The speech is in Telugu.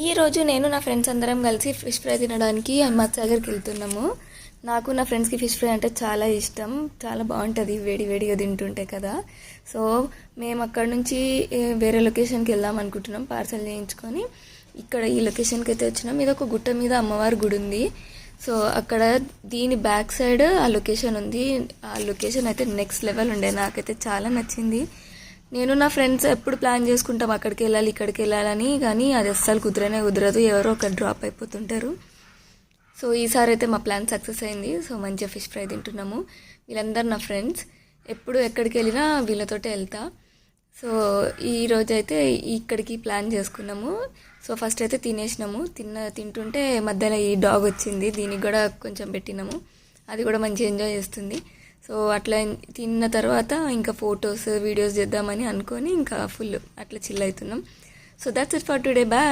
ఈరోజు నేను నా ఫ్రెండ్స్ అందరం కలిసి ఫిష్ ఫ్రై తినడానికి అహ్మద్ సాగర్కి వెళ్తున్నాము. నాకు నా ఫ్రెండ్స్కి ఫిష్ ఫ్రై అంటే చాలా ఇష్టం, చాలా బాగుంటుంది వేడి వేడిగా తింటుంటే కదా. సో మేము అక్కడ నుంచి వేరే లొకేషన్కి వెళ్దాం అనుకుంటున్నాం, పార్సల్ చేయించుకొని. ఇక్కడ ఈ లొకేషన్కి అయితే వచ్చినాం. ఇది ఒక గుట్ట మీద అమ్మవారి గుడి ఉంది. సో అక్కడ దీని బ్యాక్ సైడ్ ఆ లొకేషన్ ఉంది. ఆ లొకేషన్ అయితే నెక్స్ట్ లెవెల్ ఉండే, నాకైతే చాలా నచ్చింది. నేను నా ఫ్రెండ్స్ ఎప్పుడు ప్లాన్ చేసుకుంటాం అక్కడికి వెళ్ళాలి ఇక్కడికి వెళ్ళాలని, కానీ అది అస్సలు కుదరదు, ఎవరో ఒకరు డ్రాప్ అయిపోతుంటారు. సో ఈసారి అయితే మా ప్లాన్ సక్సెస్ అయింది. సో మంచిగా ఫిష్ ఫ్రై తింటున్నాము. వీళ్ళందరూ నా ఫ్రెండ్స్, ఎప్పుడు ఎక్కడికి వెళ్ళినా వీళ్ళతోటే వెళ్తా. సో ఈరోజు అయితే ఇక్కడికి ప్లాన్ చేసుకున్నాము. సో ఫస్ట్ అయితే తినేసినాము. తింటుంటే మధ్యలో ఈ డాగ్ వచ్చింది, దీనికి కూడా కొంచెం పెట్టినాము. అది కూడా మంచిగా ఎంజాయ్ చేస్తుంది. సో అట్లా తిన్న తర్వాత ఇంకా ఫొటోస్ వీడియోస్ చేద్దామని అనుకొని ఇంకా ఫుల్ అట్లా చిల్ అవుతున్నాం. So that's it for today. Bye.